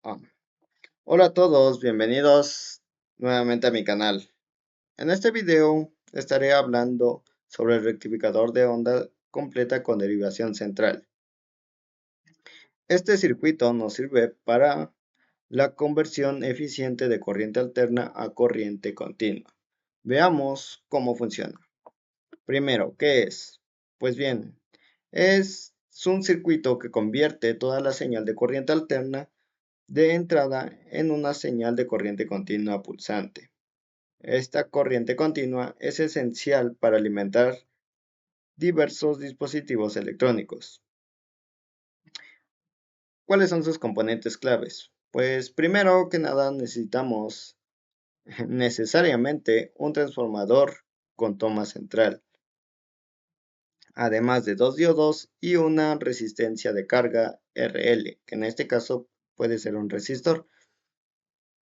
Ah, Hola a todos, bienvenidos nuevamente a mi canal. En este video estaré hablando sobre el rectificador de onda completa con derivación central. Este circuito nos sirve para la conversión eficiente de corriente alterna a corriente continua. Veamos cómo funciona. Primero, ¿qué es? Pues bien, es un circuito que convierte toda la señal de corriente alterna de entrada en una señal de corriente continua pulsante. Esta corriente continua es esencial para alimentar diversos dispositivos electrónicos. ¿Cuáles son sus componentes claves? Pues primero que nada necesitamos necesariamente un transformador con toma central, además de dos diodos y una resistencia de carga RL, que en este caso puede ser un resistor.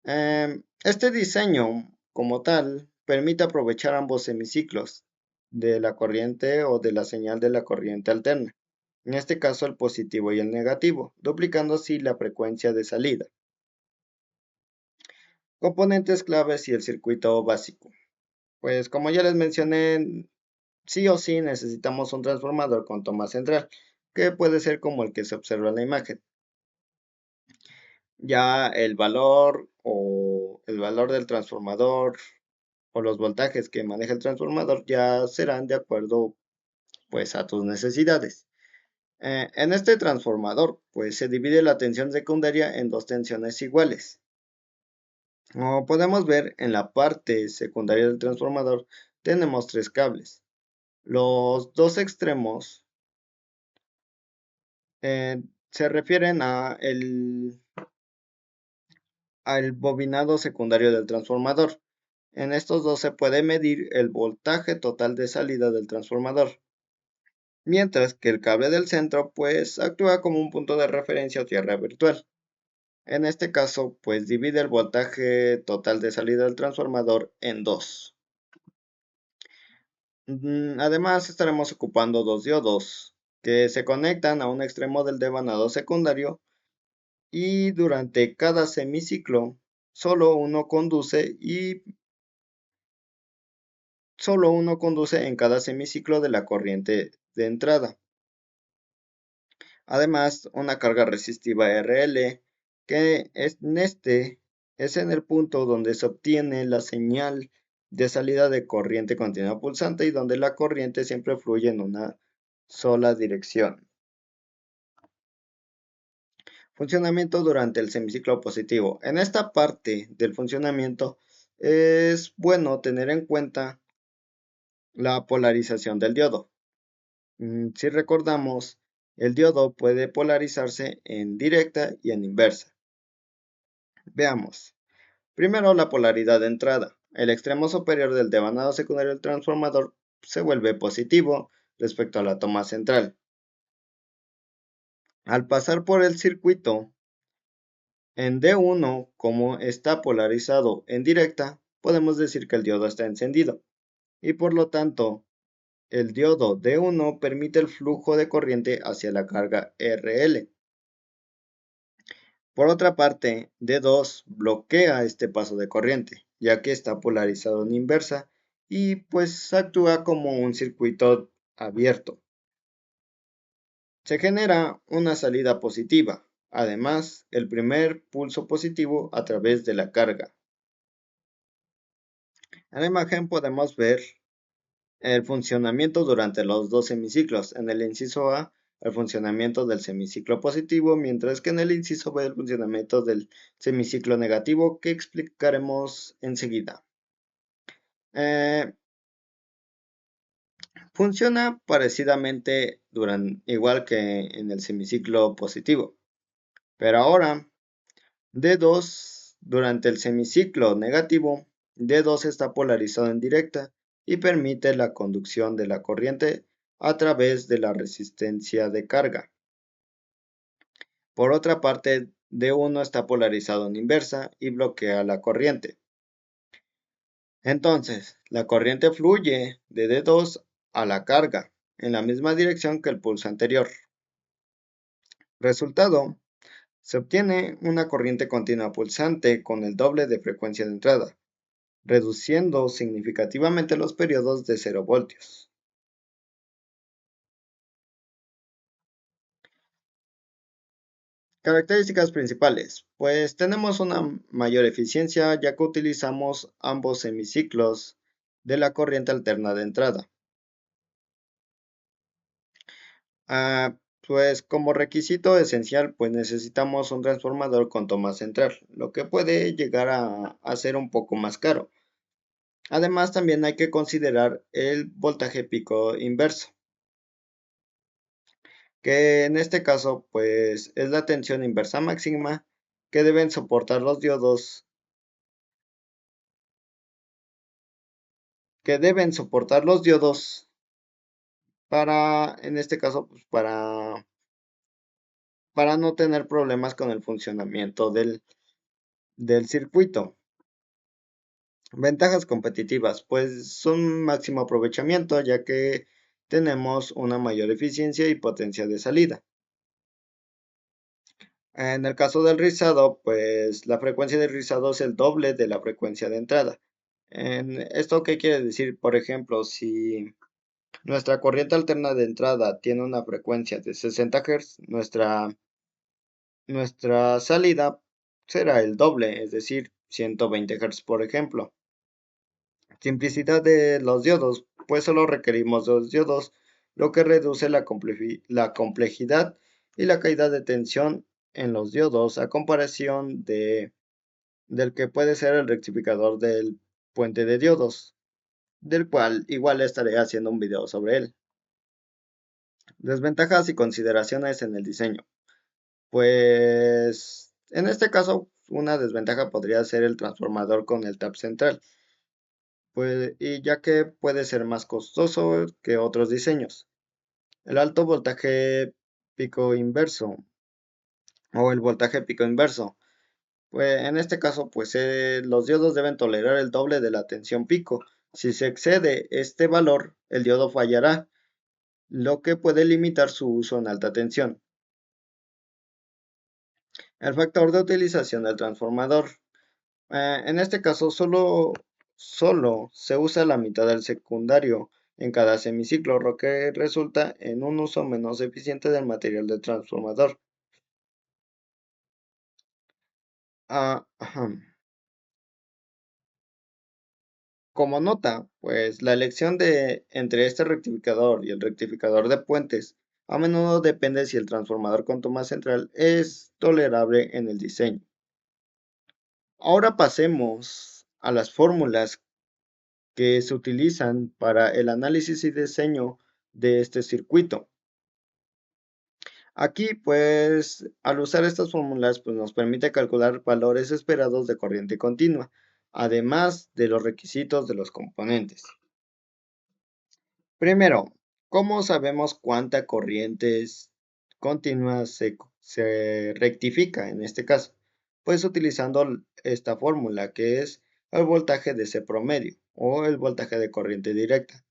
Este diseño, como tal, permite aprovechar ambos semiciclos de la corriente o de la señal de la corriente alterna, en este caso el positivo y el negativo, duplicando así la frecuencia de salida. Componentes claves y el circuito básico. Pues como ya les mencioné, sí o sí necesitamos un transformador con toma central, que puede ser como el que se observa en la imagen. Ya el valor del transformador o los voltajes que maneja el transformador ya serán de acuerdo pues a tus necesidades. En este transformador pues se divide la tensión secundaria en dos tensiones iguales. Como podemos ver en la parte secundaria del transformador tenemos tres cables. Los dos extremos se refieren al bobinado secundario del transformador. En estos dos se puede medir el voltaje total de salida del transformador, mientras que el cable del centro pues actúa como un punto de referencia o tierra virtual. En este caso pues divide el voltaje total de salida del transformador en dos. Además estaremos ocupando dos diodos que se conectan a un extremo del devanado secundario y durante cada semiciclo solo uno conduce en cada semiciclo de la corriente de entrada. Además, una carga resistiva RL, que es en el punto donde se obtiene la señal de salida de corriente continua pulsante y donde la corriente siempre fluye en una sola dirección. Funcionamiento durante el semiciclo positivo. En esta parte del funcionamiento es bueno tener en cuenta la polarización del diodo. Si recordamos, el diodo puede polarizarse en directa y en inversa. Veamos. Primero, la polaridad de entrada. El extremo superior del devanado secundario del transformador se vuelve positivo respecto a la toma central. Al pasar por el circuito, en D1, como está polarizado en directa, podemos decir que el diodo está encendido, y por lo tanto, el diodo D1 permite el flujo de corriente hacia la carga RL. Por otra parte, D2 bloquea este paso de corriente, ya que está polarizado en inversa y pues actúa como un circuito abierto. Se genera una salida positiva, además el primer pulso positivo a través de la carga. En la imagen podemos ver el funcionamiento durante los dos semiciclos. En el inciso A, el funcionamiento del semiciclo positivo, mientras que en el inciso B, el funcionamiento del semiciclo negativo, que explicaremos enseguida. Eh, Funciona parecidamente igual que en el semiciclo positivo, pero ahora D2 durante el semiciclo negativo, D2 está polarizado en directa y permite la conducción de la corriente a través de la resistencia de carga. Por otra parte, D1 está polarizado en inversa y bloquea la corriente. Entonces, la corriente fluye de D2 a la carga en la misma dirección que el pulso anterior. Resultado, Se obtiene una corriente continua pulsante con el doble de frecuencia de entrada, reduciendo significativamente los periodos de 0 voltios. Características principales. Pues tenemos una mayor eficiencia ya que utilizamos ambos semiciclos de la corriente alterna de entrada. Pues como requisito esencial, pues necesitamos un transformador con toma central, lo que puede llegar a ser un poco más caro. Además, también hay que considerar el voltaje pico inverso, que en este caso, pues es la tensión inversa máxima que deben soportar los diodos, para, en este caso, pues para no tener problemas con el funcionamiento del circuito. Ventajas competitivas, pues son máximo aprovechamiento ya que tenemos una mayor eficiencia y potencia de salida. En el caso del rizado, pues la frecuencia de rizado es el doble de la frecuencia de entrada. ¿Esto qué quiere decir? Por ejemplo, si nuestra corriente alterna de entrada tiene una frecuencia de 60 Hz, nuestra salida será el doble, es decir, 120 Hz, por ejemplo. Simplicidad de los diodos, pues solo requerimos dos diodos, lo que reduce la complejidad y la caída de tensión en los diodos a comparación del que puede ser el rectificador del puente de diodos, del cual igual estaré haciendo un video sobre él. Desventajas y consideraciones en el diseño. Pues en este caso una desventaja podría ser el transformador con el tap central, pues, y ya que puede ser más costoso que otros diseños. El alto voltaje pico inverso o el voltaje pico inverso. Pues en este caso, pues los diodos deben tolerar el doble de la tensión pico. Si se excede este valor, el diodo fallará, lo que puede limitar su uso en alta tensión. El factor de utilización del transformador. En este caso, solo se usa la mitad del secundario en cada semiciclo, lo que resulta en un uso menos eficiente del material del transformador. Ajá. Como nota, pues la elección entre este rectificador y el rectificador de puentes a menudo depende si el transformador con toma central es tolerable en el diseño. Ahora pasemos a las fórmulas que se utilizan para el análisis y diseño de este circuito. Aquí, pues, al usar estas fórmulas, pues nos permite calcular valores esperados de corriente continua, además de los requisitos de los componentes. Primero, ¿cómo sabemos cuánta corriente continua se rectifica en este caso? Pues utilizando esta fórmula que es el voltaje de C promedio o el voltaje de corriente directa,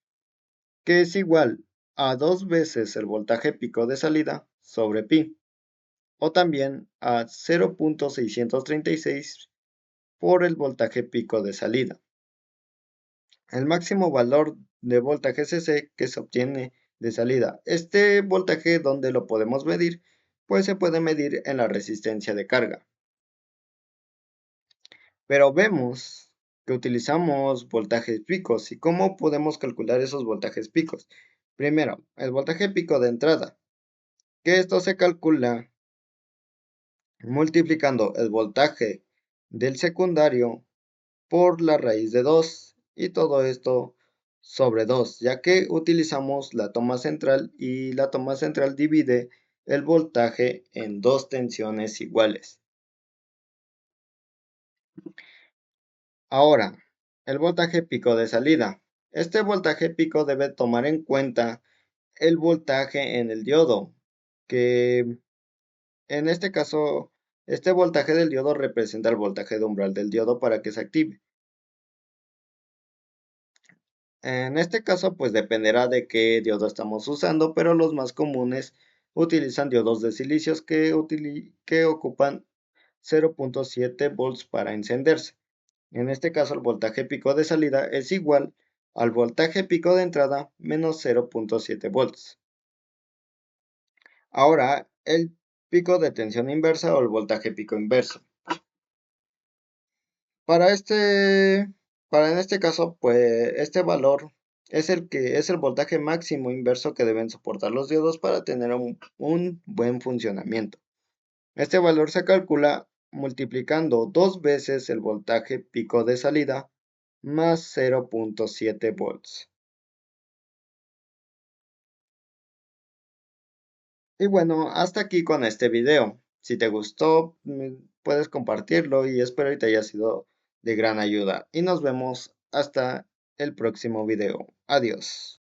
que es igual a dos veces el voltaje pico de salida sobre pi, o también a 0.636 por el voltaje pico de salida. El máximo valor de voltaje CC que se obtiene de salida. Este voltaje, ¿dónde lo podemos medir? Pues se puede medir en la resistencia de carga. Pero vemos que utilizamos voltajes picos. ¿Y cómo podemos calcular esos voltajes picos? Primero, el voltaje pico de entrada, que esto se calcula multiplicando el voltaje del secundario por la raíz de 2 y todo esto sobre 2, ya que utilizamos la toma central y la toma central divide el voltaje en dos tensiones iguales. Ahora, el voltaje pico de salida. Este voltaje pico debe tomar en cuenta el voltaje en el diodo, que en este caso, este voltaje del diodo representa el voltaje de umbral del diodo para que se active. En este caso, pues dependerá de qué diodo estamos usando, pero los más comunes utilizan diodos de silicios que ocupan 0.7 volts para encenderse. En este caso, el voltaje pico de salida es igual al voltaje pico de entrada menos 0.7 volts. Ahora, el pico de tensión inversa o el voltaje pico inverso. Para en este caso, pues este valor es el voltaje máximo inverso que deben soportar los diodos para tener un buen funcionamiento. Este valor se calcula multiplicando dos veces el voltaje pico de salida más 0.7 volts. Y bueno, hasta aquí con este video. Si te gustó, puedes compartirlo y espero que te haya sido de gran ayuda. Y nos vemos hasta el próximo video. Adiós.